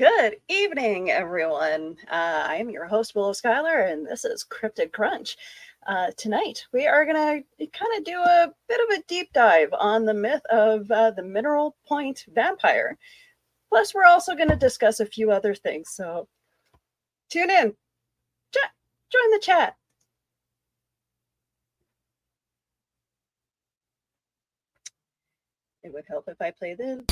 Good evening, everyone. I am your host, Willow Schuyler, and this is Cryptid Crunch. Tonight, we are going to kind of do a bit of a deep dive on the myth of the Mineral Point vampire. Plus, we're also going to discuss a few other things, so tune in. Join the chat. It would help if I play this.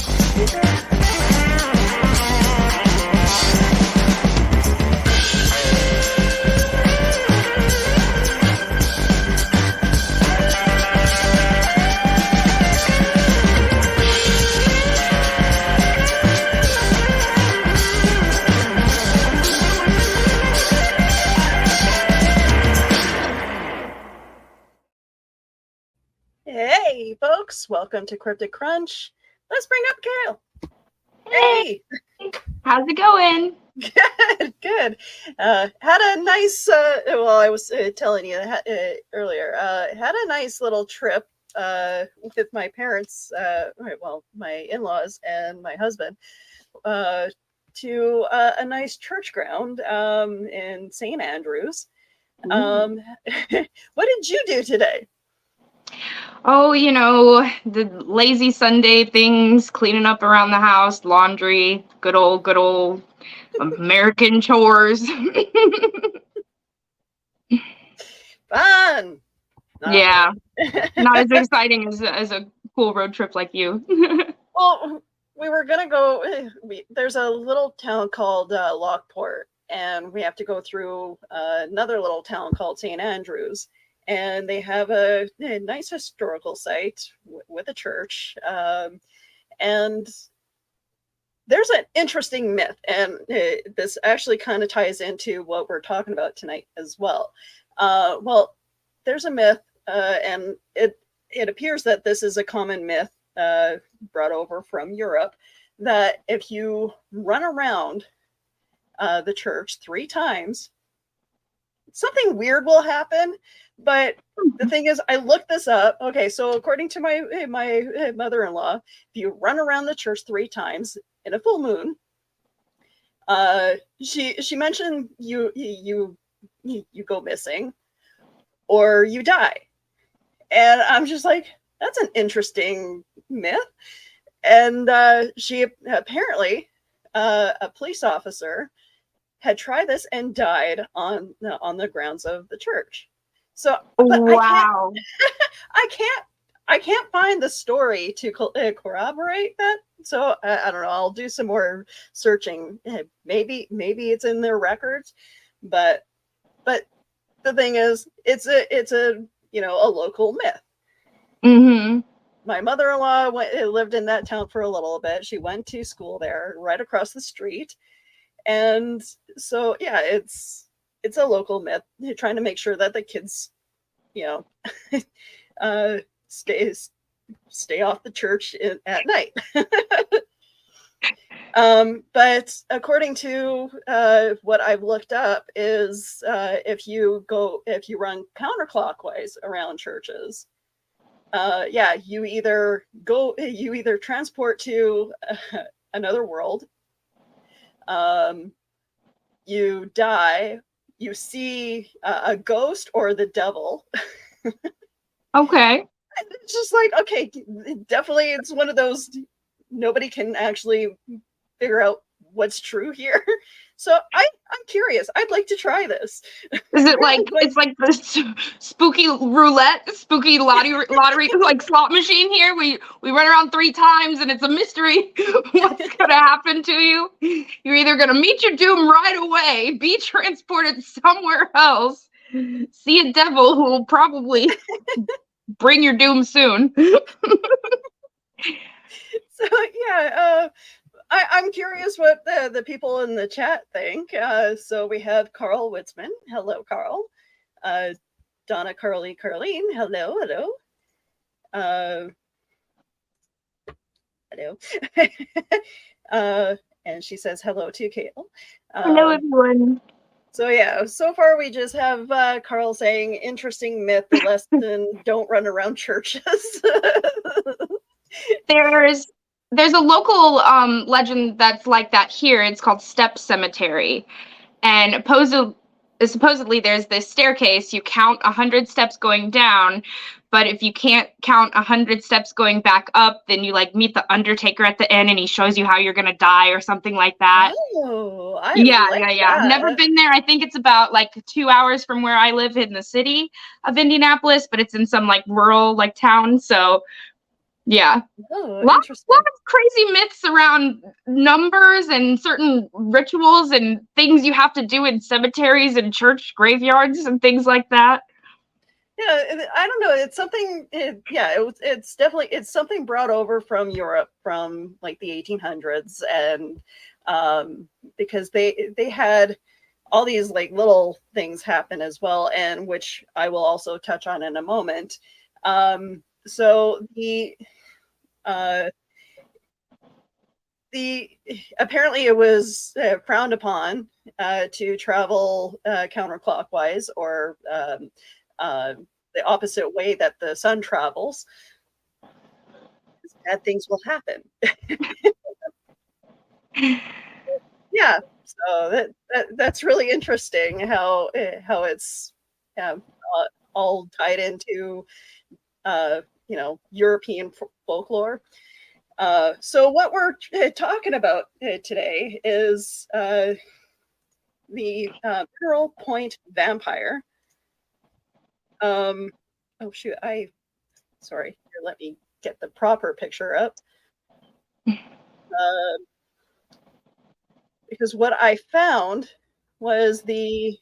Hey, folks, welcome to Cryptid Crunch. Let's bring up Kale. Hey! How's it going? Good. Had a nice, I was telling you earlier, had a nice little trip with my parents, my in-laws and my husband, to a nice church ground in St. Andrews. What did you do today? Oh, the lazy Sunday things, cleaning up around the house, laundry, good old American chores. Fun! Yeah, not as exciting as a cool road trip like you. Well, we were going to go, there's a little town called Lockport, and we have to go through another little town called St. Andrews. And they have a nice historical site with a church. And there's an interesting myth, and this actually kind of ties into what we're talking about tonight as well. There's a myth, and it appears that this is a common myth brought over from Europe, that if you run around the church 3 times, something weird will happen. But the thing is, I looked this up. Okay, so according to my mother-in-law, if you run around the church 3 times in a full moon, she mentioned you go missing or you die. And I'm just like, that's an interesting myth. And she apparently, a police officer had tried this and died on the grounds of the church. So, but wow, I can't find the story to corroborate that. So I don't know. I'll do some more searching. Maybe it's in their records, but the thing is, it's a a local myth. Mm-hmm. My mother-in-law lived in that town for a little bit. She went to school there, right across the street, and so yeah, it's a local myth. You're trying to make sure that the kids, stay off the church at night. But according to what I've looked up is if you run counterclockwise around churches, you either transport to another world, you die, you see a ghost or the devil. Okay. And it's just like, okay, definitely it's one of those, nobody can actually figure out what's true here. So I'm curious. I'd like to try this. Is it like it's like the spooky roulette, spooky lottery like slot machine here? We run around 3 times and it's a mystery what's gonna happen to you. You're either gonna meet your doom right away, be transported somewhere else, see a devil who will probably bring your doom soon. So yeah, I'm curious what the people in the chat think. So we have Carl Witzman. Hello, Carl. Donna Carleen. Hello. Hello. And she says hello to Kale. Hello, everyone. So yeah, so far we just have Carl saying interesting myth, the lesson, don't run around churches. There's there's a local legend that's like that here. It's called Step Cemetery, and supposedly there's this staircase. You count 100 steps going down, but if you can't count 100 steps going back up, then you like meet the Undertaker at the end, and he shows you how you're gonna die or something like that. Oh, I Yeah, like yeah. I've never that. been there. I think it's about like 2 hours from where I live in the city of Indianapolis, but it's in some like rural like town. So yeah, Oh, lot interesting. of crazy myths around numbers and certain rituals and things you have to do in cemeteries and church graveyards and things like that. Yeah, I don't know. It's something. It's definitely it's something brought over from Europe from like the 1800s, and because they had all these like little things happen as well, and which I will also touch on in a moment. So uh, the apparently it was frowned upon to travel counterclockwise or uh, the opposite way that the sun travels. Bad things will happen. Yeah, so that's really interesting how it's all tied into European folklore. So what we're talking about today is the Mineral Point vampire. Oh shoot, sorry. Here, let me get the proper picture up. Because what I found was the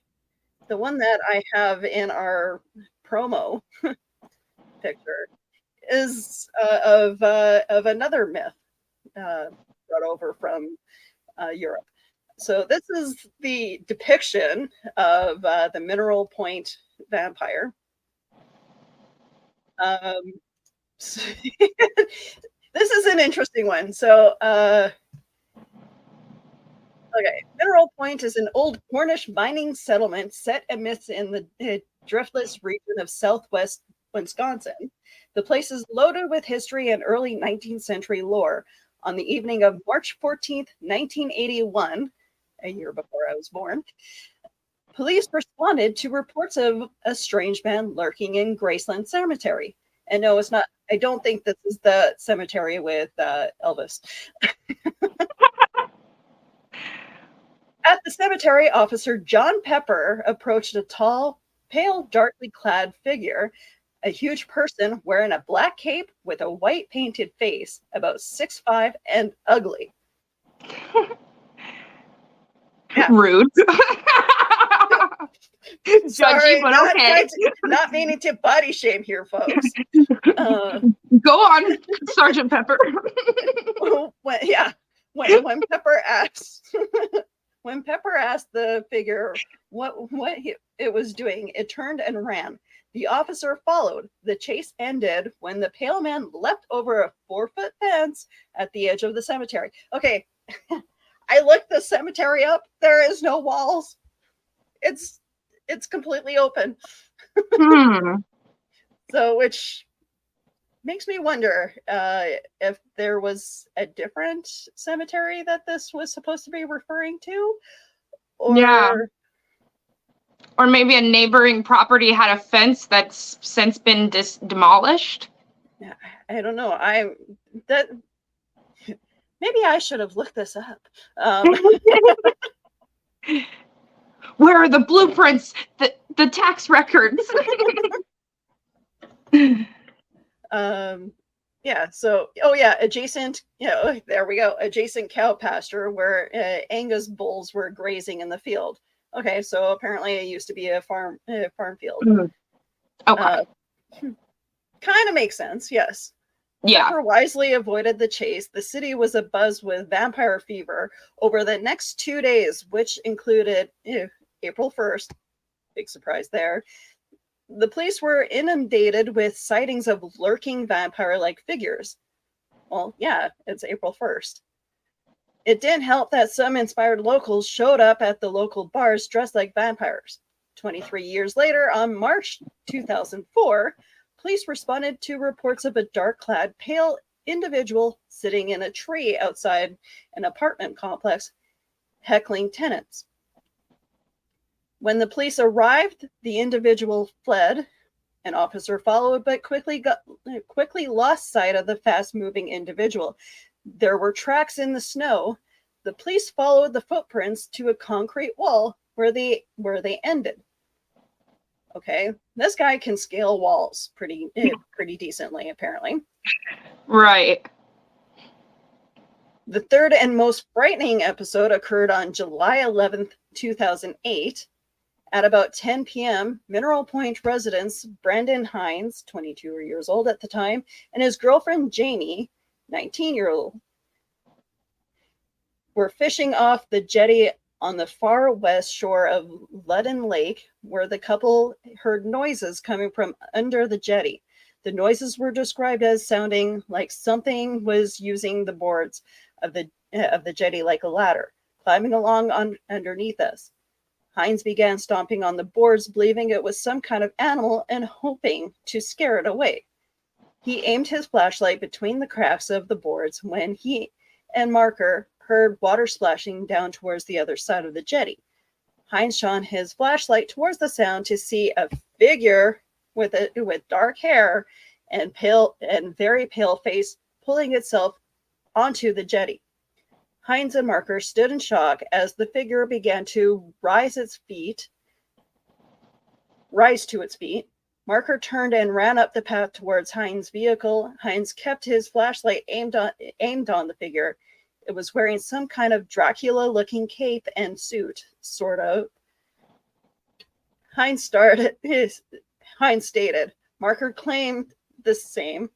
one that I have in our promo picture is of another myth brought over from Europe. So this is the depiction of the Mineral Point vampire. This is an interesting one. So, okay, Mineral Point is an old Cornish mining settlement set amidst in the driftless region of southwest Wisconsin. The place is loaded with history and early 19th century lore. On the evening of March 14th, 1981, a year before I was born, police responded to reports of a strange man lurking in Graceland Cemetery. And no, it's not. I don't think this is the cemetery with Elvis. At the cemetery, Officer John Pepper approached a tall, pale, darkly clad figure, a huge person wearing a black cape with a white painted face, about 6'5" and ugly. Yeah. Rude. Sorry, Judgy, but okay. Not meaning to body shame here, folks. Go on, Sergeant Pepper. When Pepper asked the figure what it was doing, it turned and ran. The officer followed. The chase ended when the pale man leapt over a 4-foot fence at the edge of the cemetery. Okay, I looked the cemetery up. There is no walls. It's completely open. So, which makes me wonder if there was a different cemetery that this was supposed to be referring to, or or maybe a neighboring property had a fence that's since been demolished. Yeah, I don't know. Maybe I should have looked this up. Where are the blueprints? The tax records? Adjacent. There we go. Adjacent cow pasture where Angus bulls were grazing in the field. Okay, so apparently it used to be a farm field. Okay. Kind of makes sense. Yes. Yeah. Pepper wisely avoided the chase. The city was abuzz with vampire fever over the next 2 days, which included April 1st. Big surprise there. The police were inundated with sightings of lurking vampire-like figures. Well, yeah, it's April 1st. It didn't help that some inspired locals showed up at the local bars dressed like vampires. 23 years later, on March 2004, police responded to reports of a dark-clad, pale individual sitting in a tree outside an apartment complex, heckling tenants. When the police arrived, the individual fled. An officer followed, but quickly lost sight of the fast-moving individual. There were tracks in the snow. The police followed the footprints to a concrete wall where they ended. Okay, this guy can scale walls pretty decently, apparently. Right. The third and most frightening episode occurred on July 11th, 2008. At about 10 p.m., Mineral Point residents Brendan Hines, 22 years old at the time, and his girlfriend Jamie, 19-year-old, were fishing off the jetty on the far west shore of Ludden Lake, where the couple heard noises coming from under the jetty. The noises were described as sounding like something was using the boards of the jetty like a ladder, climbing along underneath us. Hines began stomping on the boards, believing it was some kind of animal and hoping to scare it away. He aimed his flashlight between the cracks of the boards when he and Marker heard water splashing down towards the other side of the jetty. Hines shone his flashlight towards the sound to see a figure with dark hair and very pale face pulling itself onto the jetty. Hines and Marker stood in shock as the figure began to rise to its feet. Marker turned and ran up the path towards Hines' vehicle. Hines kept his flashlight aimed on the figure. It was wearing some kind of Dracula-looking cape and suit, sort of. Hines stated. Marker claimed the same.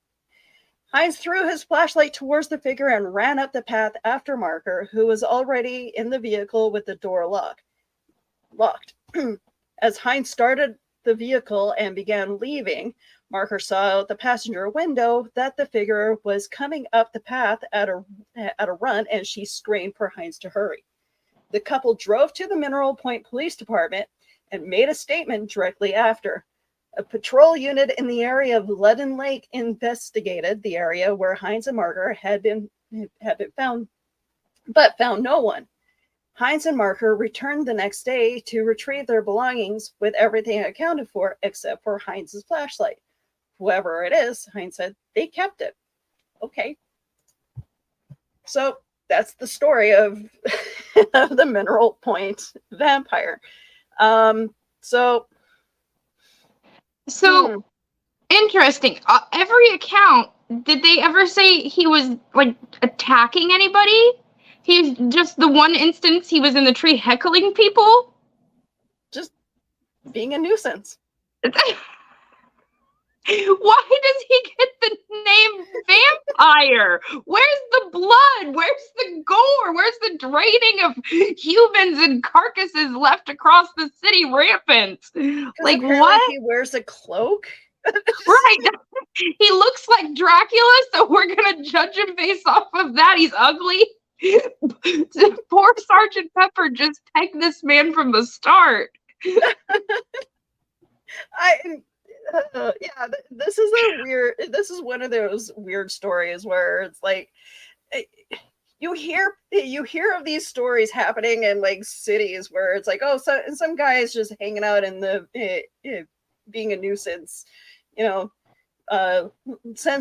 Hines threw his flashlight towards the figure and ran up the path after Marker, who was already in the vehicle with the door locked. As Hines started the vehicle and began leaving, Marker saw out the passenger window that the figure was coming up the path at a run, and she screamed for Hines to hurry. The couple drove to the Mineral Point Police Department and made a statement directly after. A patrol unit in the area of Ludden Lake investigated the area where Hines and Marker had been found, but found no one. Hines and Marker returned the next day to retrieve their belongings with everything accounted for except for Hines' flashlight. Whoever it is, Hines said, they kept it. Okay. So that's the story of the Mineral Point vampire. So interesting. Every account, did they ever say he was like attacking anybody? He's just the one instance he was in the tree heckling people? Just being a nuisance. Why does he get the name vampire? Where's the blood? Where's the gore? Where's the draining of humans and carcasses left across the city rampant? Like, what? He wears a cloak? Right. He looks like Dracula, so we're going to judge him based off of that. He's ugly. Poor Sergeant Pepper just pegged this man from the start. This is one of those weird stories where it's like you hear of these stories happening in like cities where it's like, oh, so some guy is just hanging out in the being a nuisance, send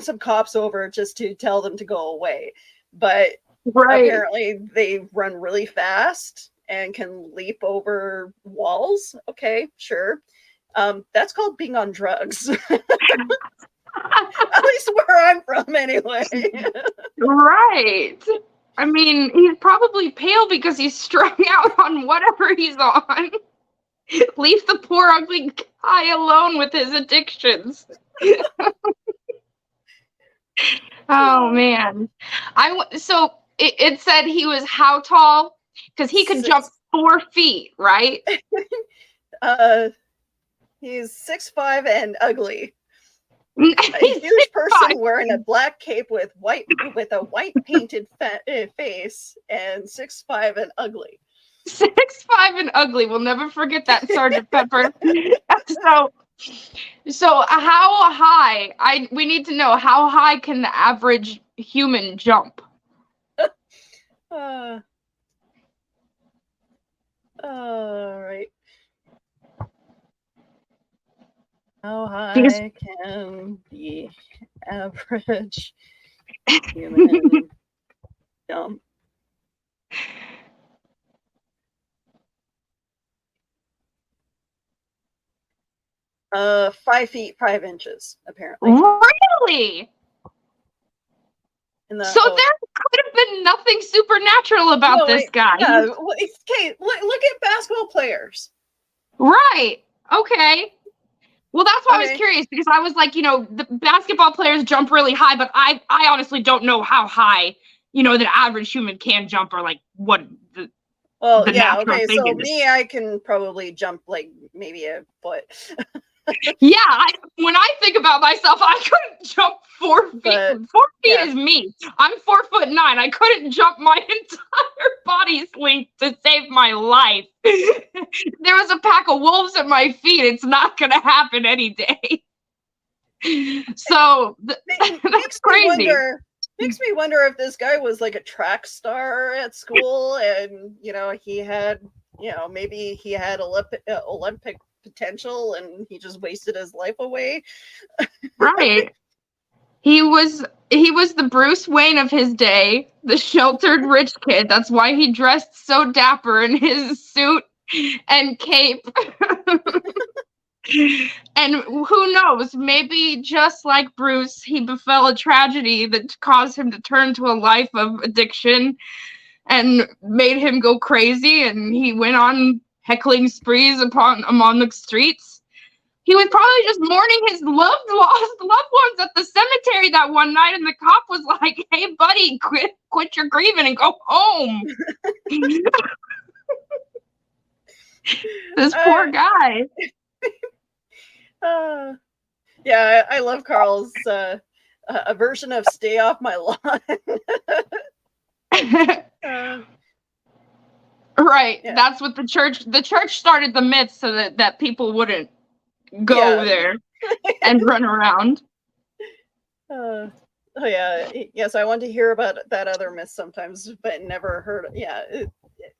some cops over just to tell them to go away. But apparently they run really fast and can leap over walls. Okay, sure. That's called being on drugs. At least where I'm from, anyway. Right. I mean, he's probably pale because he's strung out on whatever he's on. Leave the poor ugly guy alone with his addictions. Oh man. So it said he was how tall? Because he could jump 4 feet, right? He's 6'5" and ugly. A huge person wearing a black cape with a white painted face, and 6'5" and ugly. 6'5" and ugly. We'll never forget that, Sergeant Pepper. So how high? We need to know, how high can the average human jump? All right. How Because high can the average human jump? 5 feet 5 inches, apparently. really? So Oh, there could have been nothing supernatural about no, this wait, guy. yeah, okay, look at basketball players. Right. Okay. Well, that's why I was Okay. curious, because I was like, the basketball players jump really high, but I honestly don't know how high, the average human can jump, or like what Well, the yeah, natural okay, thing so is. me, I can probably jump like maybe a foot. Yeah, when I think about myself, I couldn't jump 4 feet. But 4 feet yeah. is me. I'm 4'9". I couldn't jump my entire body's length to save my life. There was a pack of wolves at my feet. It's not gonna happen any day. So that's crazy. Makes me wonder if this guy was like a track star at school, and he had maybe he had Olympic potential, and he just wasted his life away. Right. He was the Bruce Wayne of his day, the sheltered rich kid. That's why he dressed so dapper in his suit and cape. And who knows, maybe just like Bruce, he befell a tragedy that caused him to turn to a life of addiction and made him go crazy, and he went on heckling sprees among the streets. He was probably just mourning his lost loved ones at the cemetery that one night, and the cop was like, "Hey, buddy, quit your grieving and go home." This poor guy. Yeah, I love Carl's a version of "Stay Off My Lawn." Right. Yeah. That's what the church started the myth so that people wouldn't go there and run around. Oh yeah, yes. I want to hear about that other myth sometimes, but never heard. Yeah,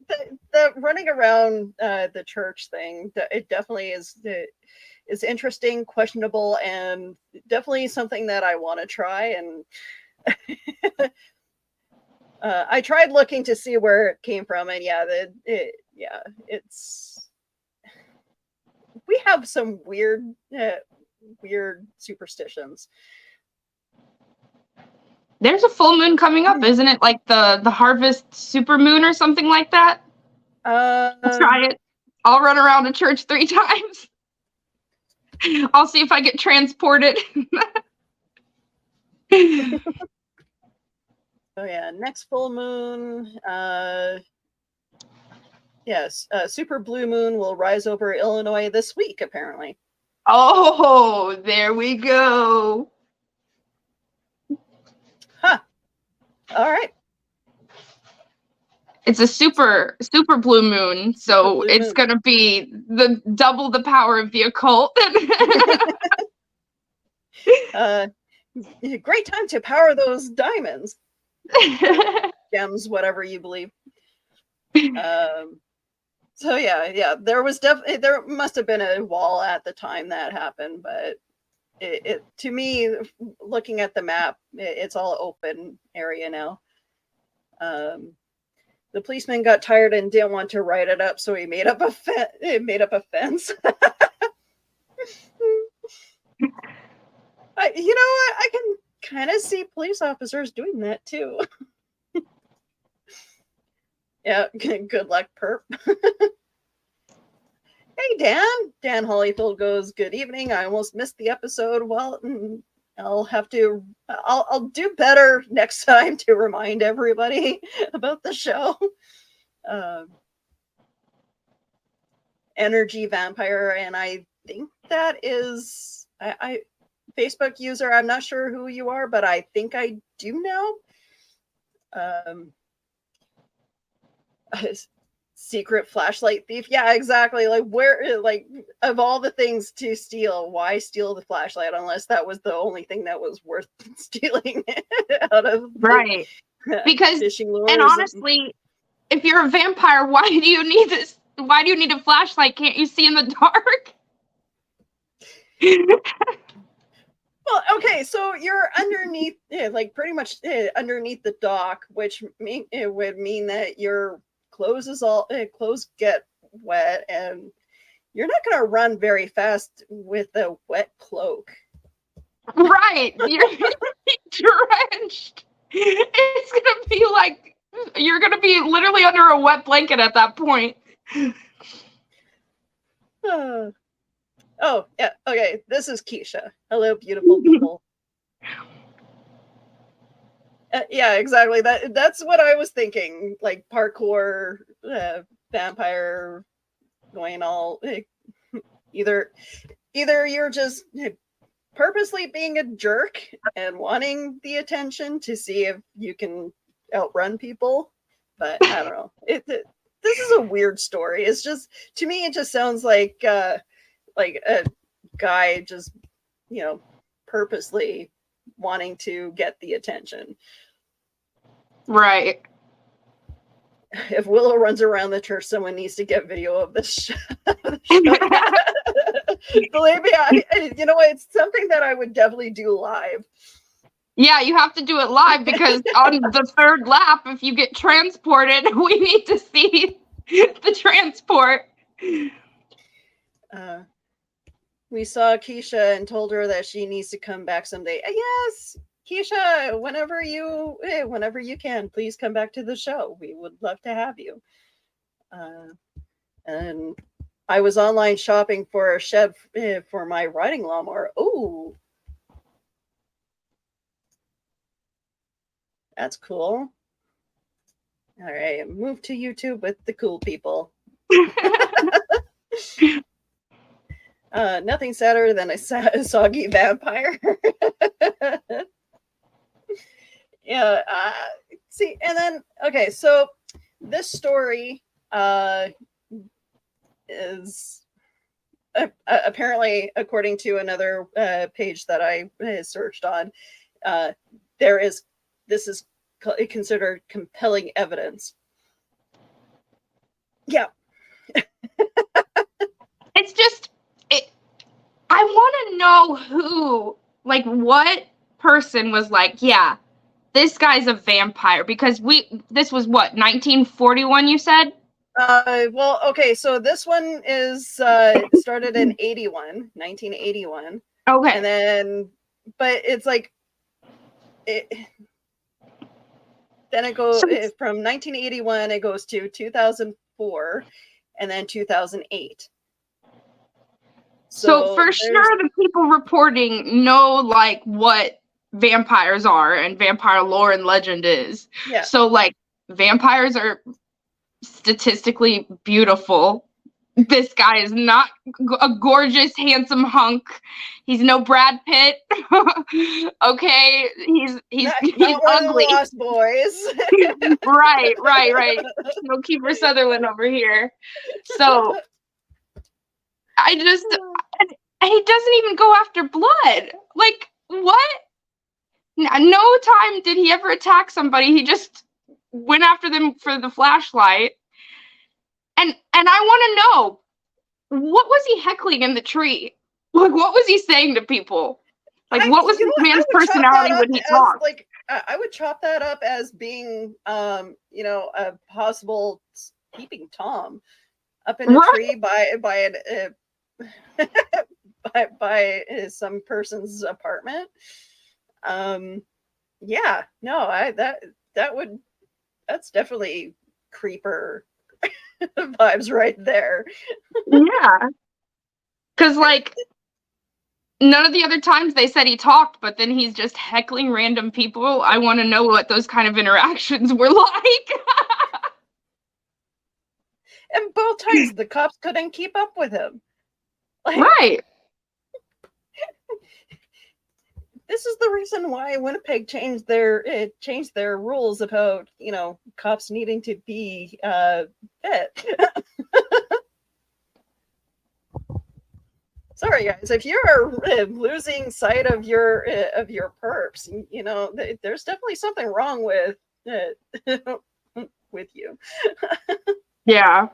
the running around the church thing. It definitely is interesting, questionable, and definitely something that I want to try. And I tried looking to see where it came from, and it's we have some weird superstitions. There's a full moon coming up, isn't it? Like the harvest super moon or something like that. I'll try it. I'll run around the church 3 times. I'll see if I get transported. Oh yeah, next full moon. Yes, super blue moon will rise over Illinois this week, apparently. Oh, there we go. Huh. All right. It's a super blue moon, so it's going to be double the power of the occult. Great time to power those diamonds. Gems, whatever you believe. So yeah, there must have been a wall at the time that happened, but it to me, looking at the map, it's all open area now. The policeman got tired and didn't want to write it up, so he made up a fence. I can kind of see police officers doing that too. Yeah, good luck, perp. Hey, Dan Hollyfield goes, "Good evening. I almost missed the episode. Well, I'll do better next time to remind everybody about the show." Energy vampire, and I think that is I Facebook user. I'm not sure who you are, but I think I do know. secret flashlight thief. Yeah, exactly. Like where, like of all the things to steal, why steal the flashlight unless that was the only thing that was worth stealing out of the Right. Because, fishing and lures? honestly, if you're a vampire, why do you need this? Why do you need a flashlight? Can't you see in the dark? Well, okay, so you're underneath, like pretty much underneath the dock, which it would mean that your clothes get wet, and you're not going to run very fast with a wet cloak. Right. You're drenched. It's gonna be like you're gonna be literally under a wet blanket at that point. Oh, yeah. Okay, this is Keisha. Hello, beautiful people. Yeah, exactly. That's what I was thinking. Like parkour, vampire, going all either you're just purposely being a jerk and wanting the attention to see if you can outrun people, but I don't know. This is a weird story. It's just, to me, it just sounds like a guy just, purposely wanting to get the attention. Right. If Willow runs around the church, someone needs to get video of this. Believe me, it's something that I would definitely do live. Yeah, you have to do it live because on the third lap, if you get transported, we need to see the transport. We saw Keisha and told her that she needs to come back someday. Yes, Keisha, whenever you can, please come back to the show. We would love to have you. And I was online shopping for a shed for my riding lawnmower. Oh, that's cool. All right, move to YouTube with the cool people. Nothing sadder than a soggy vampire. Yeah. See, and then okay, so this story is apparently, according to another page that I searched on, this is considered compelling evidence. Yeah. It's just I want to know who, like, what person was like, yeah, this guy's a vampire, because this was what, 1941, you said? Well, okay, so this one is started in 1981. Okay. And then, but it's like, then it goes from 1981, it goes to 2004, and then 2008. So for sure, the people reporting know, like, what vampires are and vampire lore and legend is. Yeah. So, like, vampires are statistically beautiful. This guy is not a gorgeous, handsome hunk. He's no Brad Pitt. Okay, he's not ugly. Lost Boys. Right. No Kiefer Sutherland over here. So I just, and he doesn't even go after blood. Like, what? No time did he ever attack somebody. He just went after them for the flashlight. And I want to know, what was he heckling in the tree? Like, what was he saying to people? Like, what was this man's personality when he talked? Like, I would chop that up as being, a possible peeping Tom up in a tree by some person's apartment. Yeah, no, that's definitely creeper vibes right there. Yeah. Because, like, none of the other times they said he talked, but then he's just heckling random people. I want to know what those kind of interactions were like. And both times the cops couldn't keep up with him. Like, right. this is the reason why Winnipeg changed their rules about cops needing to be fit. Sorry, guys, if you're losing sight of your perps, there's definitely something wrong with with you. Yeah.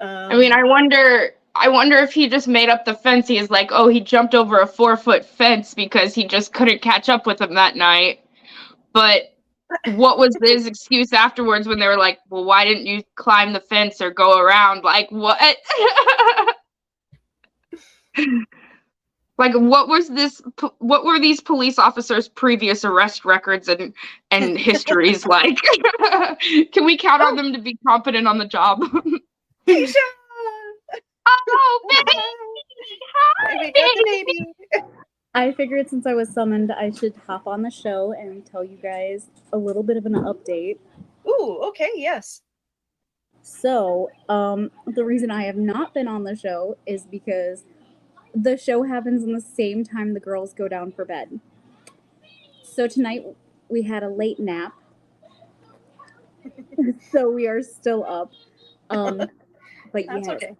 I mean, I wonder if he just made up the fence. He is like, oh, he jumped over a 4-foot fence because he just couldn't catch up with him that night. But what was his excuse afterwards when they were like, well, why didn't you climb the fence or go around? Like, what? Like, what were these police officers' previous arrest records and histories like? Can we count on them to be competent on the job? Keisha! Oh, baby! Hi, Baby got the baby. I figured since I was summoned, I should hop on the show and tell you guys a little bit of an update. Ooh, okay, yes. So, the reason I have not been on the show is because the show happens in the same time the girls go down for bed. So tonight we had a late nap. So we are still up. But That's yes, okay.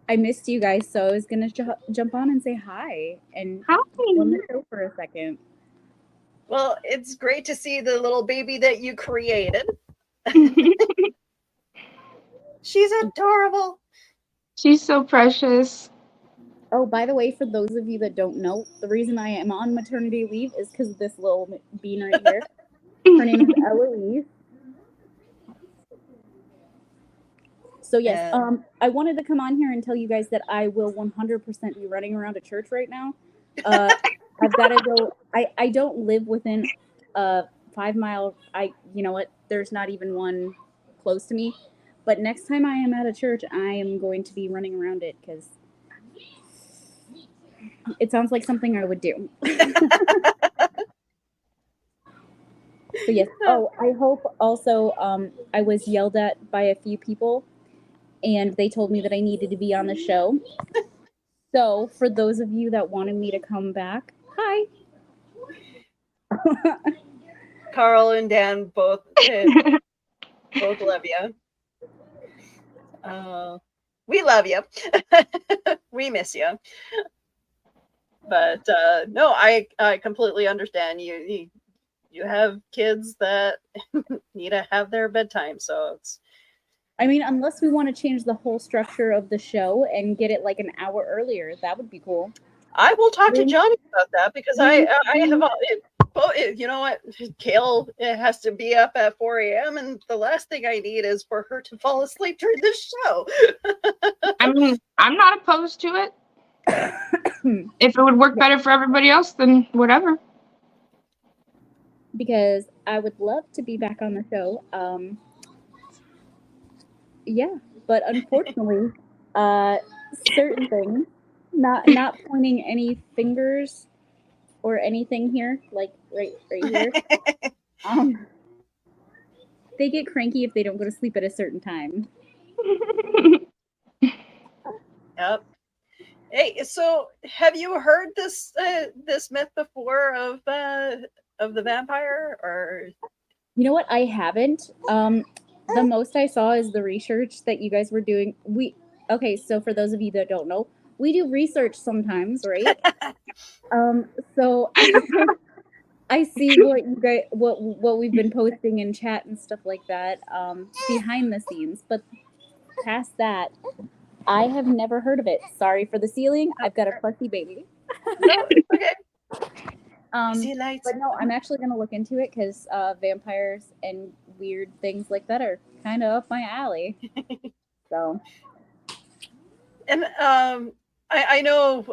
I missed you guys, so I was gonna jump on and say hi and Hi. on the show for a second. Well, it's great to see the little baby that you created. She's adorable. She's so precious. Oh, by the way, for those of you that don't know, the reason I am on maternity leave is because of this little bean right here. Her name is Eloise. So yes, I wanted to come on here and tell you guys that I will 100% be running around a church right now. I've got to go. I don't live within a 5 mile. You know what? There's not even one close to me. But next time I am at a church, I am going to be running around it because it sounds like something I would do. So yes. Oh, I hope also I was yelled at by a few people, and they told me that I needed to be on the show. So for those of you that wanted me to come back, hi. Carl and Dan both love you. We love you. We miss you. But no, I completely understand. You have kids that need to have their bedtime, so it's. I mean, unless we want to change the whole structure of the show and get it like an hour earlier, that would be cool. I will talk to Johnny about that because I have. You know what? Kale has to be up at 4 a.m. and the last thing I need is for her to fall asleep during the show. I mean, I'm not opposed to it. If it would work better for everybody else, then whatever. Because I would love to be back on the show. Yeah, but unfortunately, certain things, not pointing any fingers or anything here, like right here. They get cranky if they don't go to sleep at a certain time. Yep. Hey, so have you heard this myth before of the vampire, or? You know what? I haven't. The most I saw is the research that you guys were doing. Okay, so for those of you that don't know, we do research sometimes, right? So I see what you guys what we've been posting in chat and stuff like that behind the scenes, but past that, I have never heard of it. Sorry for the ceiling. I've got a fussy baby. Okay. But no, I'm actually going to look into it because vampires and weird things like that are kind of up my alley. So. And I know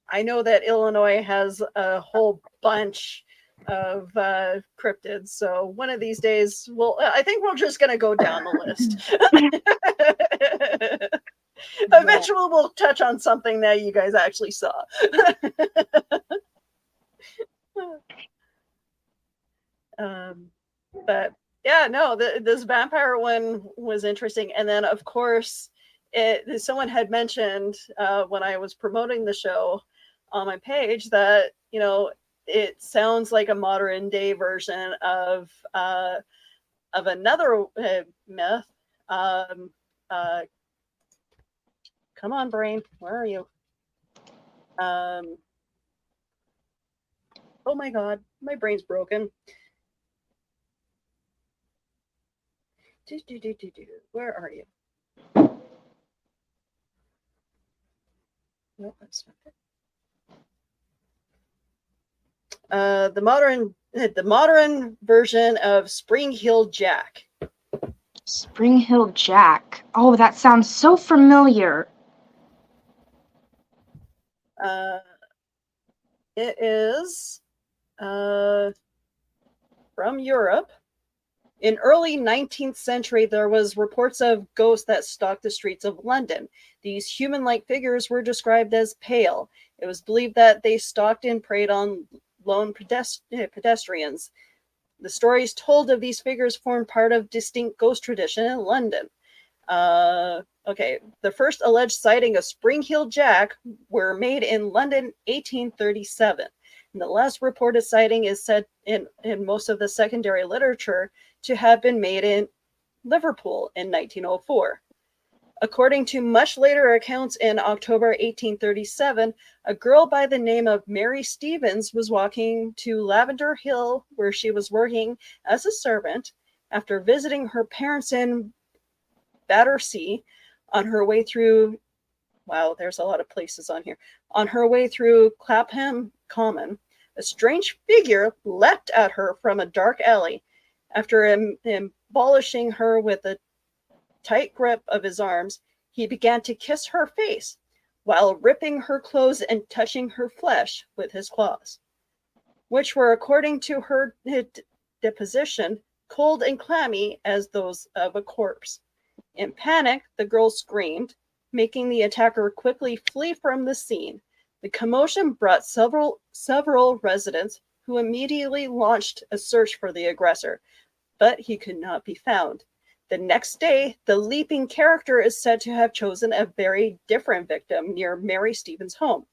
I know that Illinois has a whole bunch of cryptids. So one of these days, I think we're just going to go down the list. Eventually, we'll touch on something that you guys actually saw. But yeah, no, this vampire one was interesting. And then, of course, someone had mentioned when I was promoting the show on my page that, you know, it sounds like a modern day version of another myth. Come on, brain, where are you? Oh my god, my brain's broken. Where are you? No, that's not it. The modern version of Spring Hill Jack. Spring Hill Jack. Oh, that sounds so familiar. It is from Europe. In early 19th century, there was reports of ghosts that stalked the streets of London. These human-like figures were described as pale. It was believed that they stalked and preyed on lone pedestrians. The stories told of these figures formed part of distinct ghost tradition in London. Okay, the first alleged sighting of Spring Hill Jack were made in London 1837. And the last reported sighting is said in most of the secondary literature to have been made in Liverpool in 1904. According to much later accounts, in October 1837, a girl by the name of Mary Stevens was walking to Lavender Hill, where she was working as a servant, after visiting her parents in Battersea on her way through, wow, there's a lot of places on here, on her way through Clapham Common. A strange figure leapt at her from a dark alley. After abolishing her with a tight grip of his arms, he began to kiss her face while ripping her clothes and touching her flesh with his claws, which were, according to her deposition, cold and clammy as those of a corpse. In panic, the girl screamed, making the attacker quickly flee from the scene. The commotion brought several residents, who immediately launched a search for the aggressor, but he could not be found. The next day, the leaping character is said to have chosen a very different victim near Mary Stevens' home,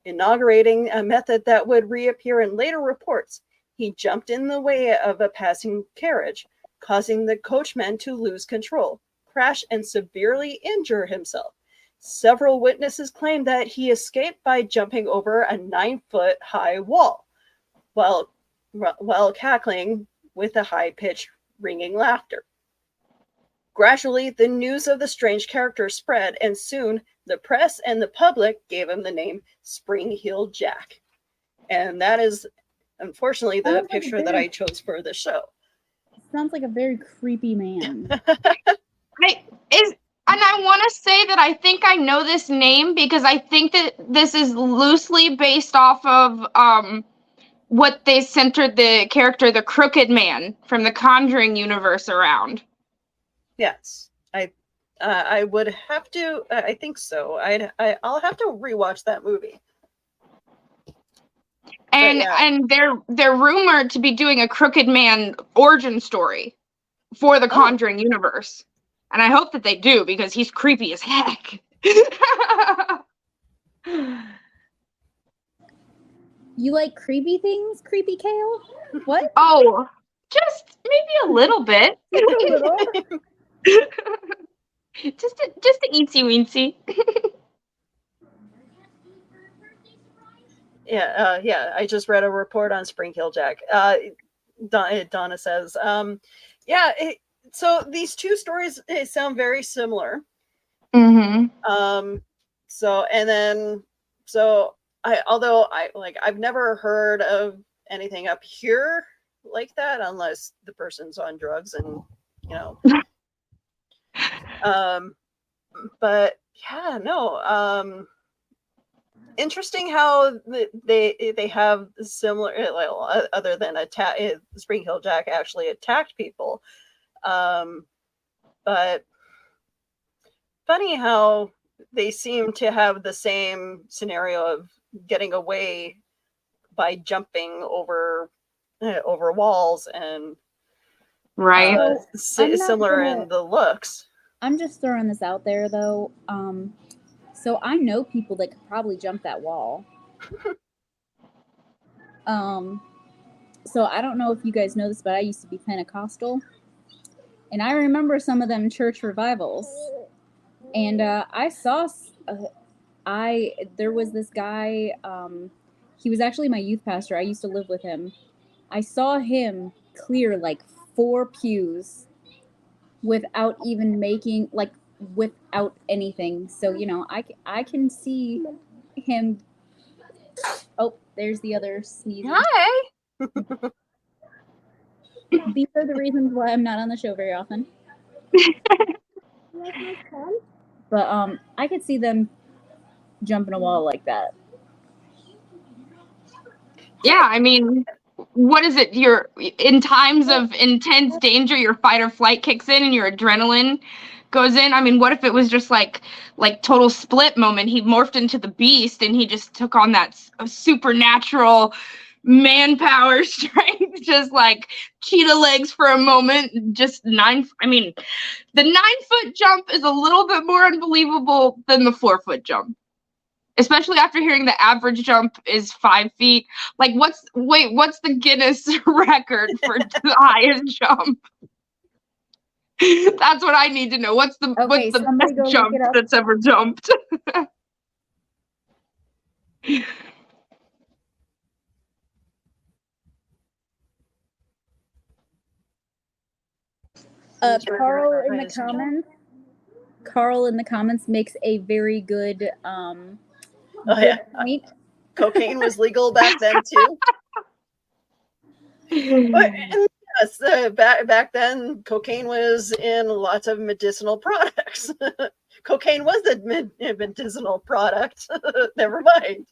inaugurating a method that would reappear in later reports. He jumped in the way of a passing carriage, causing the coachman to lose control, crash, and severely injure himself. Several witnesses claimed that he escaped by jumping over a 9-foot high wall, while cackling with a high-pitched, ringing laughter. Gradually, the news of the strange character spread, and soon the press and the public gave him the name Spring Hill Jack. And that is, unfortunately, the picture that I chose for the show. Sounds like a very creepy man. I want to say that I think I know this name because I think that this is loosely based off of what they centered the character, the Crooked Man from the Conjuring universe around. Yes, I would have to. I think so. I'll have to rewatch that movie. And yeah. And they're rumored to be doing a Crooked Man origin story for the Conjuring universe. And I hope that they do, because he's creepy as heck. You like creepy things, creepy Kale? What? Oh, just maybe a little bit. just a eensy weensy. Yeah. I just read a report on Spring Hill Jack. Donna says, so these two stories sound very similar. Mm-hmm. I've never heard of anything up here like that, unless the person's on drugs and, you know. But yeah, no. Interesting how they have similar, other than Spring Hill Jack actually attacked people. But funny how they seem to have the same scenario of getting away by jumping over walls, and right, similar in the looks. I'm just throwing this out there though. So I know people that could probably jump that wall. So I don't know if you guys know this, but I used to be Pentecostal, and I remember some of them church revivals. And I saw, there was this guy. He was actually my youth pastor. I used to live with him. I saw him clear like 4 pews without even making, like, without anything. So, you know, I can see him. Oh, there's the other sneezing. Hi. These are the reasons why I'm not on the show very often. But I could see them jumping a wall like that. Yeah, I mean, what is it? You're in times of intense danger, your fight or flight kicks in and your adrenaline goes in. I mean, what if it was just like total split moment? He morphed into the beast and he just took on that supernatural manpower strength, just like cheetah legs for a moment. Just I mean, the 9-foot jump is a little bit more unbelievable than the 4-foot jump. Especially after hearing the average jump is 5 feet. Like, what's the Guinness record for the highest jump? That's what I need to know. What's the best jump that's ever jumped? Carl in the comments makes a very good point. Cocaine was legal back then too. But, yes, back then, cocaine was in lots of medicinal products. Cocaine was a medicinal product. Never mind.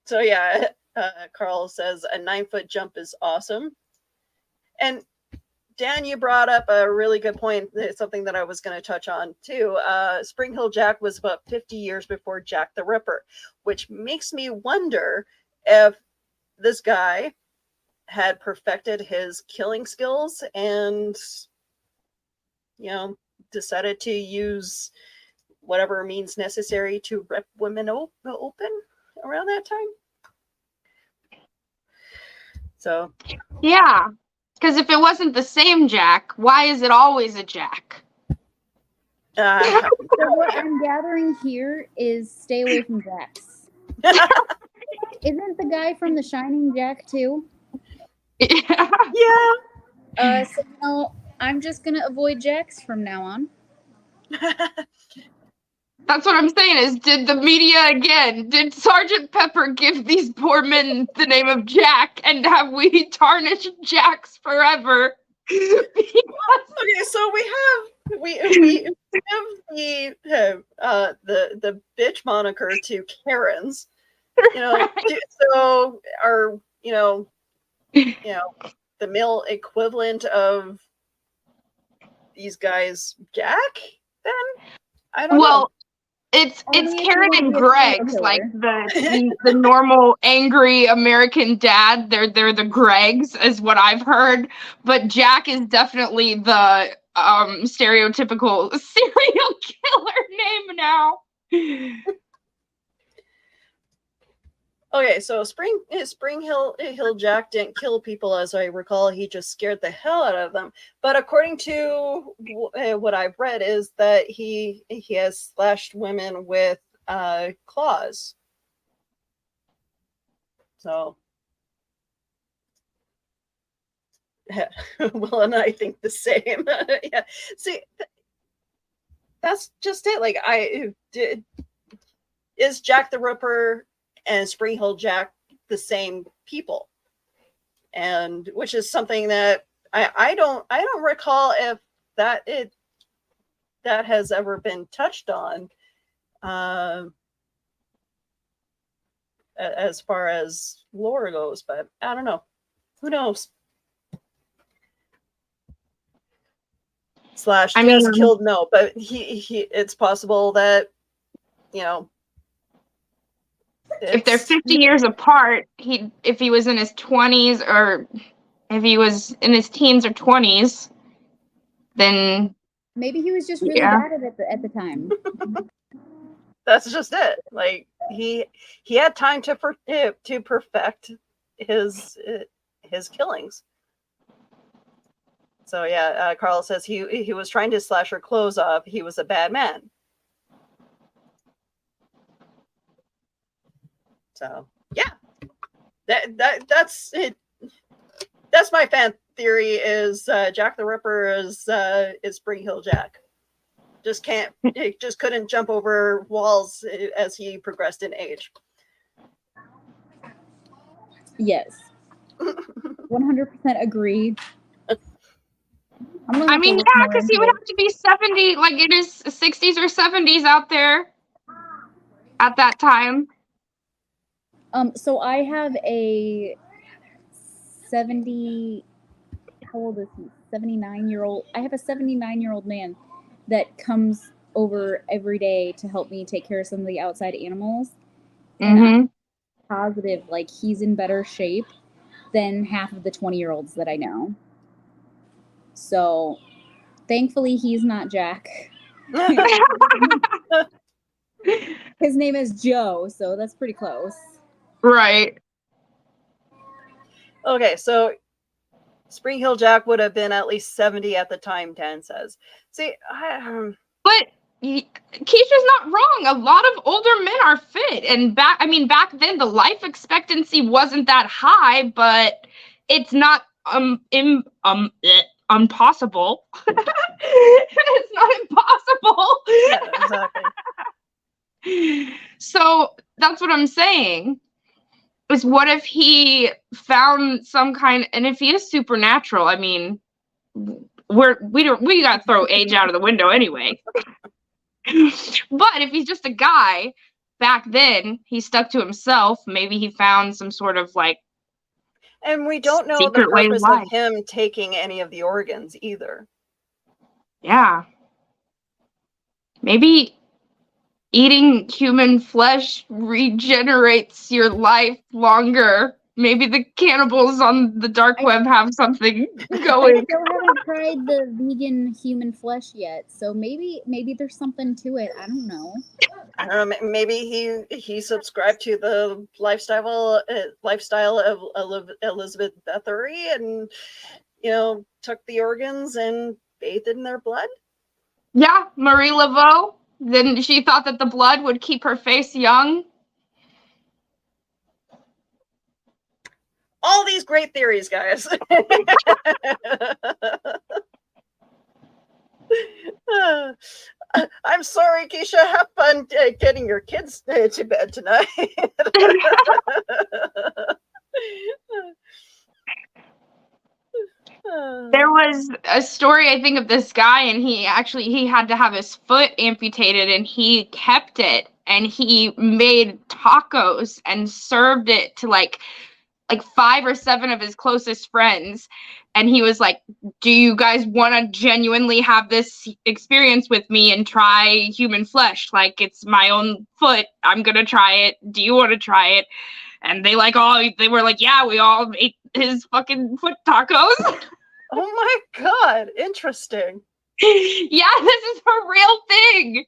So yeah, Carl says a 9-foot jump is awesome. And Dan, you brought up a really good point. It's something that I was going to touch on too. Spring Hill Jack was about 50 years before Jack the Ripper, which makes me wonder if this guy had perfected his killing skills and, you know, decided to use whatever means necessary to rip women open around that time. So, yeah. Because if it wasn't the same Jack, why is it always a Jack? So what I'm gathering here is stay away from Jacks. Isn't the guy from The Shining Jack too? Yeah. So no, I'm just gonna avoid Jacks from now on. That's what I'm saying is, did the media again, did Sergeant Pepper give these poor men the name of Jack, and have we tarnished Jacks forever? Okay, so we have the bitch moniker to Karens, you know. So our the male equivalent of these guys, Jack. Then I don't know. It's Karen and Greg's, like the normal angry American dad. They're the Gregs, is what I've heard. But Jack is definitely the stereotypical serial killer name now. Okay, so Spring Hill Jack didn't kill people, as I recall. He just scared the hell out of them. But according to what I've read, is that he has slashed women with claws. So, well, and I think the same. Yeah, see, that's just it. Like, is Jack the Ripper and Spring Hill Jack the same people? And which is something that I don't recall if that has ever been touched on as far as lore goes, but I don't know. Who knows? Slash just killed, no, but he it's possible that, you know, if they're 50 years apart, if he was in his 20s or If he was in his teens or 20s, then Maybe he was just really yeah. bad at it at the time. That's just it. Like he had time to perfect his killings. So yeah, Carl says he was trying to slash her clothes off. He was a bad man. So yeah, that's it. That's my fan theory. Is Jack the Ripper is Spring Hill Jack. Just couldn't jump over walls as he progressed in age. Yes. 100% agree. I mean, yeah, because he would have to be 70, like in his 60s or 70s out there at that time. So I have a 70, how old is he? 79-year-old. I have a 79-year-old man that comes over every day to help me take care of some of the outside animals. And I'm positive, like, he's in better shape than half of the 20-year-olds that I know. So, thankfully, he's not Jack. His name is Joe, so that's pretty close. Right. Okay, so Spring Hill Jack would have been at least 70 at the time, Dan says. See, but Keisha's not wrong. A lot of older men are fit, and back then the life expectancy wasn't that high, but it's not impossible. It's not impossible. Yeah, exactly. So that's what I'm saying. Is what if he found some kind, and if he is supernatural, I mean, we gotta throw age out of the window anyway. But if he's just a guy, back then he stuck to himself. Maybe he found some sort of like. And we don't know the purpose of him taking any of the organs either. Yeah. Maybe eating human flesh regenerates your life longer. Maybe the cannibals on the dark web have something going. I still haven't tried the vegan human flesh yet, so maybe there's something to it. I don't know. Maybe he subscribed to the lifestyle of Elizabeth Bathory, and took the organs and bathed in their blood. Yeah, Marie Laveau. Then she thought that the blood would keep her face young. All these great theories, guys. I'm sorry, Keisha. Have fun getting your kids to bed tonight. There was a story, I think, of this guy, and he had to have his foot amputated, and he kept it, and he made tacos and served it to like 5 or 7 of his closest friends. And he was like, do you guys want to genuinely have this experience with me and try human flesh? Like, it's my own foot. I'm going to try it. Do you want to try it? And they were like, yeah, we all ate his fucking foot tacos. Oh my God. Interesting. Yeah, this is a real thing.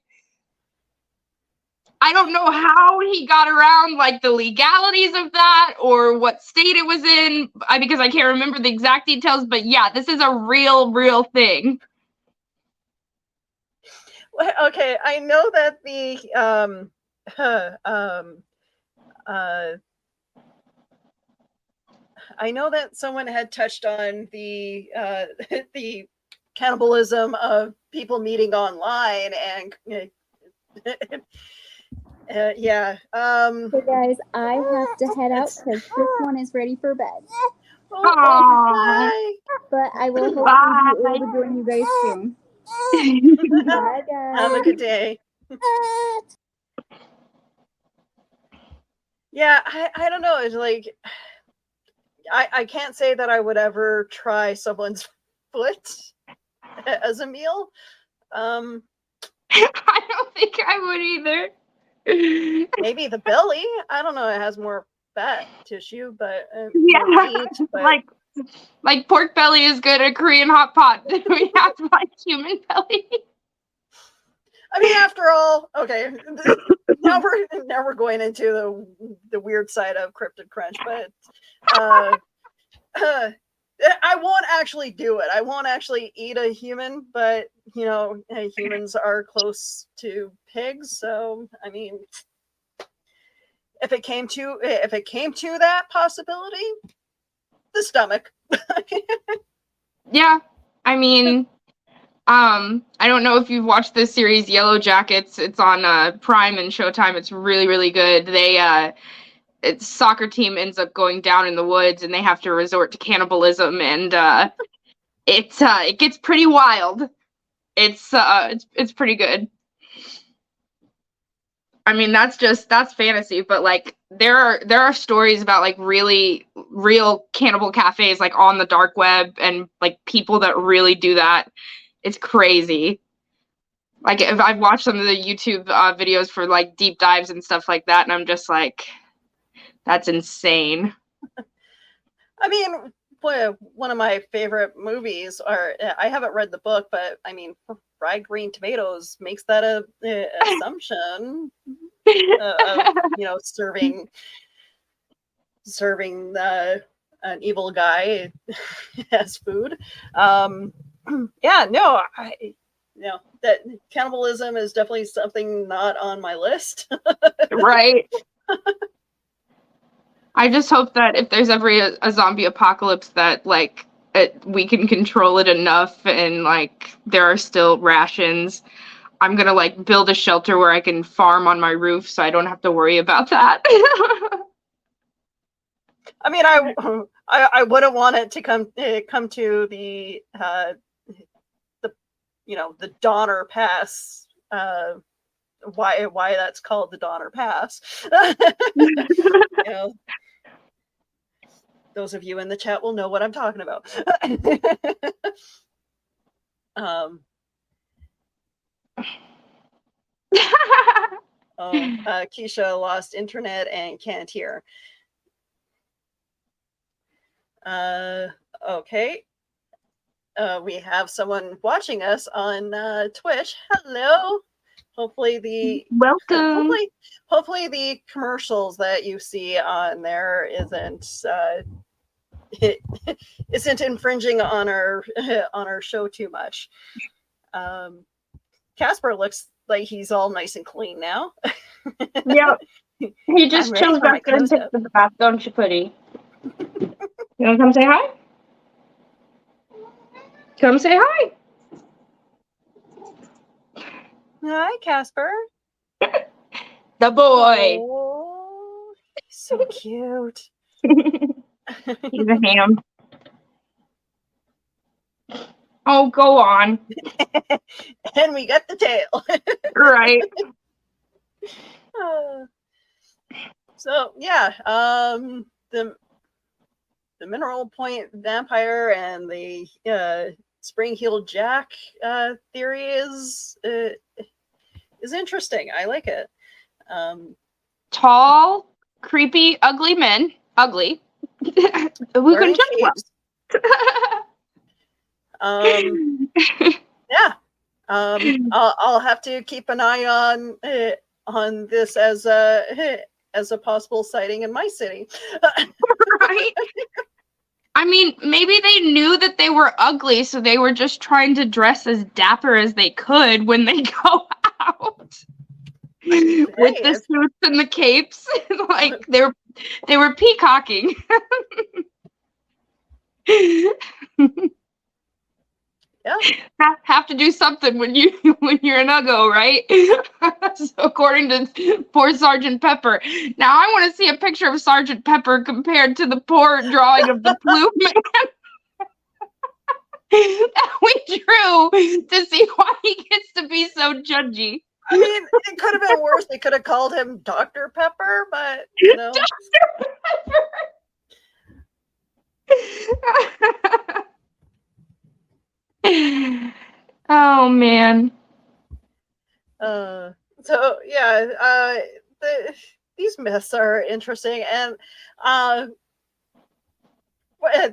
I don't know how he got around like the legalities of that or what state it was in, because I can't remember the exact details, but yeah, this is a real thing. Okay, I know that I know that someone had touched on the the cannibalism of people meeting online, and yeah. So guys, I have to head out because this one is ready for bed. Bye. But I will hopefully be able to join you guys soon. Bye, guys. Have a good day. Yeah, I don't know. It's like I can't say that I would ever try someone's foot as a meal. I don't think I would either. Maybe the belly. I don't know. It has more fat tissue, but yeah, meat, but like Like pork belly is good at Korean hot pot. We have to like human belly. I mean, after all, okay. Now we're going into the weird side of Cryptid Crunch, but I won't actually do it. I won't actually eat a human, but humans are close to pigs, so I mean, if it came to that possibility, the stomach. Yeah, I mean, I don't know if you've watched this series Yellow Jackets. It's on Prime and Showtime. It's really, really good. Its soccer team ends up going down in the woods, and they have to resort to cannibalism, and it gets pretty wild. It's pretty good. I mean, that's fantasy, but like there are stories about like really real cannibal cafes like on the dark web, and like people that really do that. It's crazy. Like if I've watched some of the YouTube videos for like deep dives and stuff like that, and I'm just like, that's insane. I mean, one of my favorite movies, or I haven't read the book, but I mean, fried green tomatoes makes that a assumption of serving an evil guy as food. Yeah, no, that cannibalism is definitely something not on my list. Right. I just hope that if there's ever a zombie apocalypse that like we can control it enough, and like there are still rations. I'm gonna like build a shelter where I can farm on my roof, so I don't have to worry about that. I mean, I wouldn't want it to come to the the Donner Pass. Why that's called the Donner Pass? Those of you in the chat will know what I'm talking about. Keisha lost internet and can't hear. Okay. We have someone watching us on Twitch. Hello. Hopefully the welcome. Hopefully the commercials that you see on there isn't infringing on our show too much. Casper looks like he's all nice and clean now. Yep. He just chills back there and takes the bath, don't you, Putty? You want to come say hi? Come say hi. Hi, Casper. The boy. Oh, so cute. He's a ham. Oh, go on. And we got the tail. Right. So yeah, the Mineral Point vampire and the spring-heeled Jack theory is interesting. I like it. Tall, creepy, ugly men. Ugly. Who can judge them? Yeah. I'll have to keep an eye on this as a possible sighting in my city. Right. I mean, maybe they knew that they were ugly, so they were just trying to dress as dapper as they could when they go out. With the suits and the capes. Like they were peacocking. Yeah. Have to do something when you're an uggo, right? So according to poor Sergeant Pepper. Now I want to see a picture of Sergeant Pepper compared to the poor drawing of the Blue Man that we drew to see why he gets to be so judgy. I mean, it could have been worse. They could have called him Dr. Pepper, but Dr. Pepper. Oh man. So yeah, these myths are interesting, and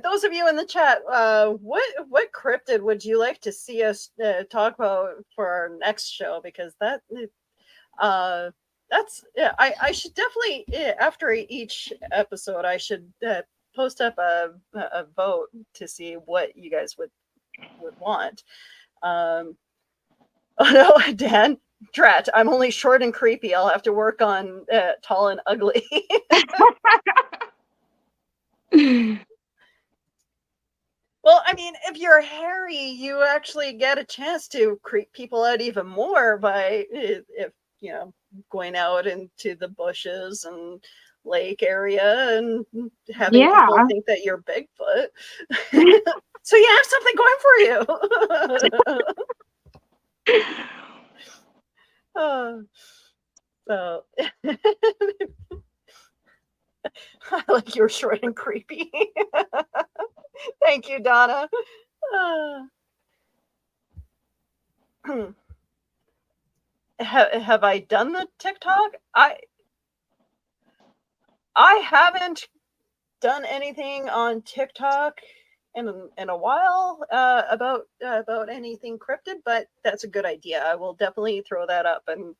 those of you in the chat, what cryptid would you like to see us talk about for our next show? Because that's I should definitely after each episode I should post up a vote to see what you guys would want. Oh no, Dan. Drat, I'm only short and creepy. I'll have to work on tall and ugly. Well, I mean, if you're hairy, you actually get a chance to creep people out even more by if going out into the bushes and lake area and having people think that you're Bigfoot. So you have something going for you. So I like you're short and creepy. Thank you, Donna. Have I done the TikTok? I haven't done anything on TikTok in a while about anything cryptid, but that's a good idea. I will definitely throw that up and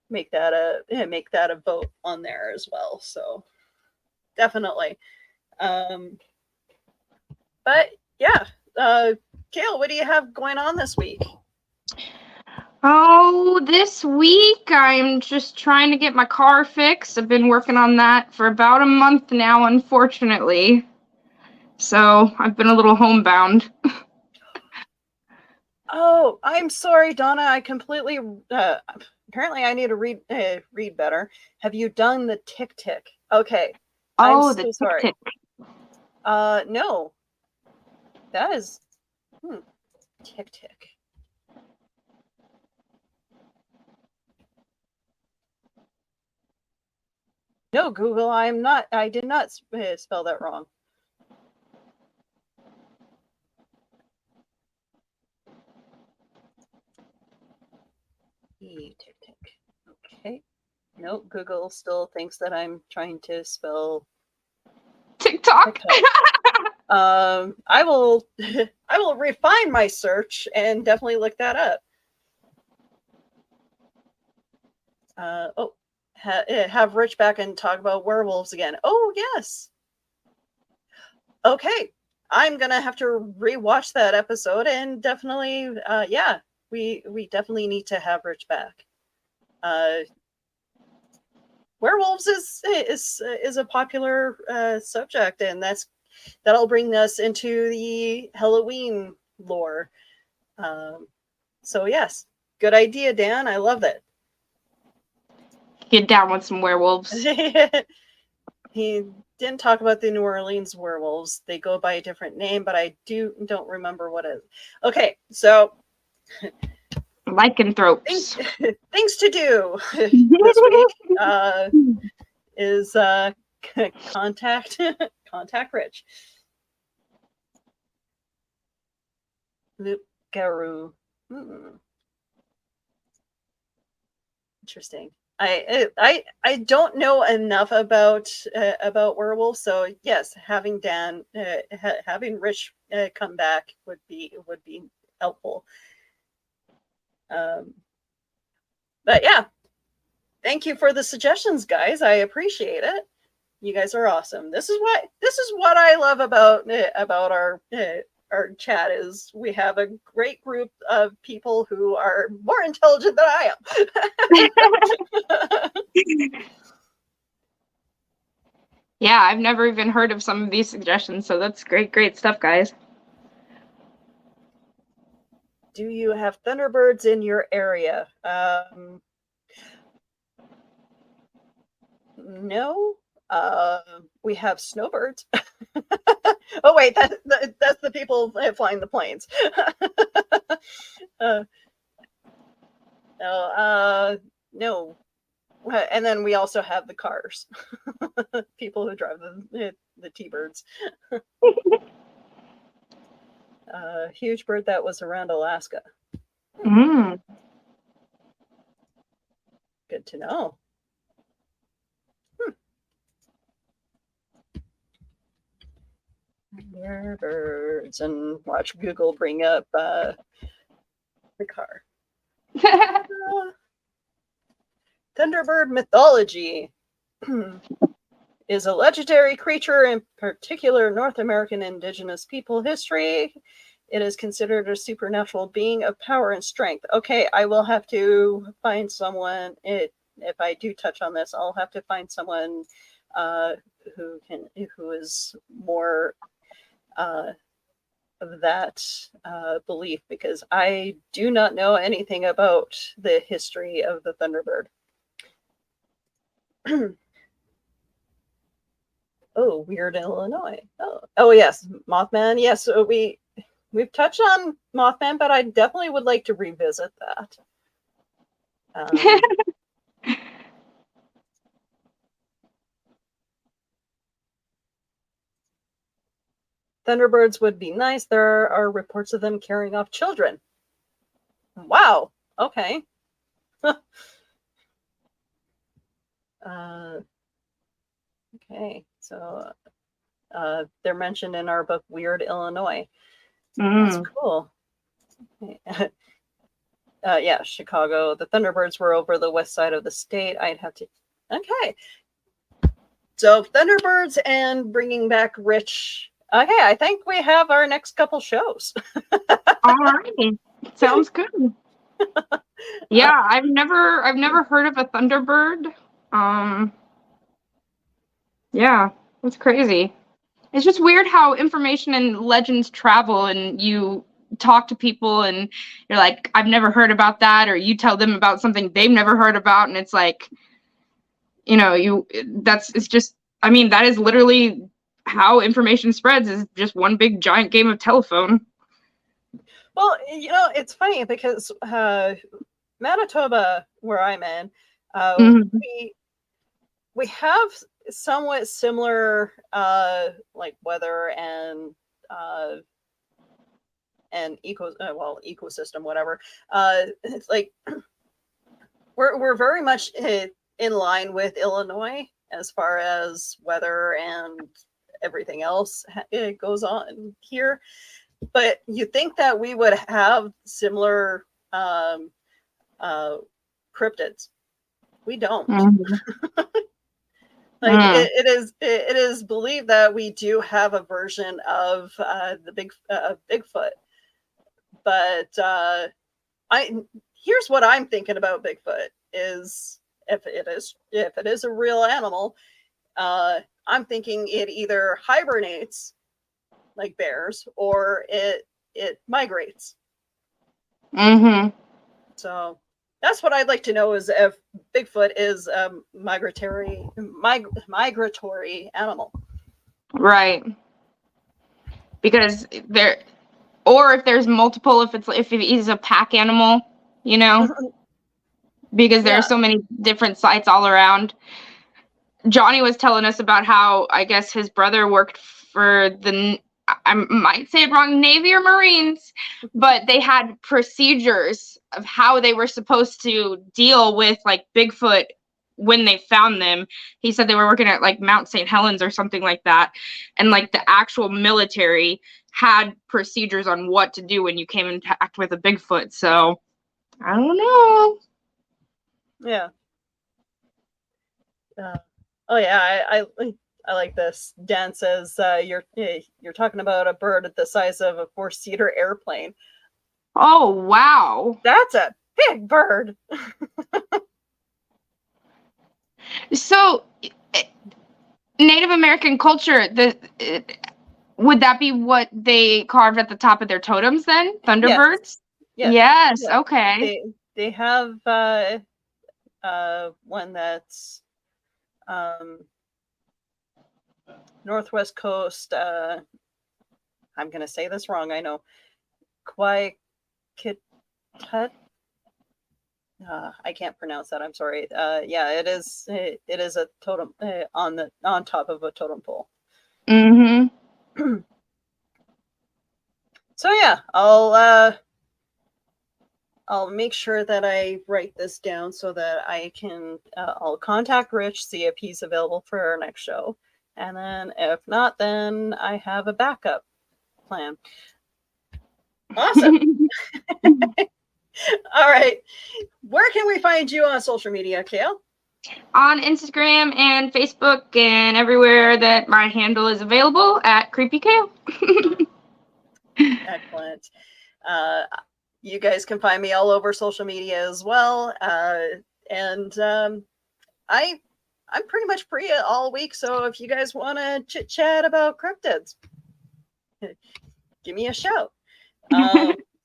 make that a vote on there as well. So definitely. But yeah, Kale, what do you have going on this week? Oh, this week I'm just trying to get my car fixed. I've been working on that for about a month now, unfortunately. So I've been a little homebound. Oh, I'm sorry, Donna. I completely. Apparently, I need to read better. Have you done the tick? Okay. Oh, I'm so sorry. No. That is tick. No, Google. I'm not. I did not spell that wrong. Tick. Okay. Nope. Google still thinks that I'm trying to spell TikTok. I will refine my search and definitely look that up. Have Rich back and talk about werewolves again. Oh yes. Okay, I'm gonna have to rewatch that episode and definitely, we definitely need to have Rich back. Werewolves is a popular subject, and that'll bring us into the Halloween lore. So yes, good idea, Dan. I love it. Get down with some werewolves. He didn't talk about the New Orleans werewolves. They go by a different name, but I don't remember what it is. Okay, so lycanthropes. Things to do this week is contact Rich. Loop Garou. Interesting. I don't know enough about werewolves, so yes, having Dan having Rich come back would be helpful. But yeah, thank you for the suggestions, guys. I appreciate it. You guys are awesome. This is what I love about our chat is we have a great group of people who are more intelligent than I am. Yeah, I've never even heard of some of these suggestions, so that's great stuff, guys. Do you have thunderbirds in your area? No. We have snowbirds. Oh wait, that's the people flying the planes. No. And then we also have the cars. People who drive the T-birds. Huge bird that was around Alaska. Mm. Good to know. Thunderbirds, and watch Google bring up the car. Thunderbird mythology is a legendary creature, in particular North American indigenous people history. It is considered a supernatural being of power and strength. Okay, I will have to find someone. If I do touch on this, I'll have to find someone who is more of that belief, because I do not know anything about the history of the Thunderbird. Oh, Weird Illinois. Oh yes, Mothman. Yes, so we've touched on Mothman, but I definitely would like to revisit that. Thunderbirds would be nice. There are reports of them carrying off children. Wow. Okay. Okay. So they're mentioned in our book, Weird Illinois. That's cool. Yeah, Chicago. The Thunderbirds were over the west side of the state. I'd have to. Okay. So Thunderbirds and bringing back Rich. Okay, I think we have our next couple shows. All right, sounds good. Yeah, I've never heard of a Thunderbird. Yeah, that's crazy. It's just weird how information and legends travel, and you talk to people and you're like, I've never heard about that, or you tell them about something they've never heard about, and it's like, you know, it's just, I mean, that is literally how information spreads, is just one big giant game of telephone. Well, you know, it's funny because Manitoba, where I'm in, we have somewhat similar like weather and ecosystem, whatever. It's like we're very much in line with Illinois as far as weather and everything else it goes on here. But you think that we would have similar cryptids. We don't. Like it is believed that we do have a version of the Bigfoot, but here's what I'm thinking about Bigfoot is if it is a real animal, I'm thinking it either hibernates like bears or it migrates. So that's what I'd like to know, is if Bigfoot is a migratory animal. Because or if there's multiple, if it is a pack animal, you know, because there are so many different sites all around. Johnny was telling us about how, I guess, his brother worked for I might say it wrong, Navy or Marines, but they had procedures of how they were supposed to deal with like Bigfoot when they found them. He said they were working at like Mount St. Helens or something like that, and like the actual military had procedures on what to do when you came in contact with a Bigfoot. So I don't know. Yeah. Oh yeah, I like this. Dan says you're talking about a bird the size of a 4-seater airplane. Oh wow, that's a big bird. So, Native American culture, would that be what they carved at the top of their totems then? Thunderbirds? Yes. Okay. They have one that's Northwest Coast. I'm going to say this wrong, I know. Kwaikitut. I can't pronounce that. I'm sorry. Yeah, it is a totem on top of a totem pole. So yeah, I'll make sure that I write this down so that I can I'll contact Rich, see if he's available for our next show, And then if not, then I have a backup plan. Awesome. All right. Where can we find you on social media, Kale? On Instagram and Facebook and everywhere that my handle is available at Creepy Kale. Excellent. You guys can find me all over social media as well. And I'm pretty much free all week. So if you guys want to chit chat about cryptids, give me a shout.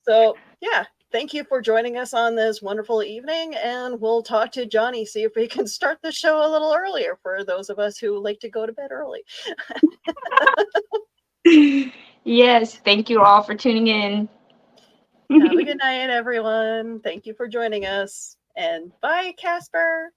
So yeah, thank you for joining us on this wonderful evening. And we'll talk to Johnny, see if we can start the show a little earlier for those of us who like to go to bed early. Yes, thank you all for tuning in. Have a good night, everyone. Thank you for joining us. And bye, Casper.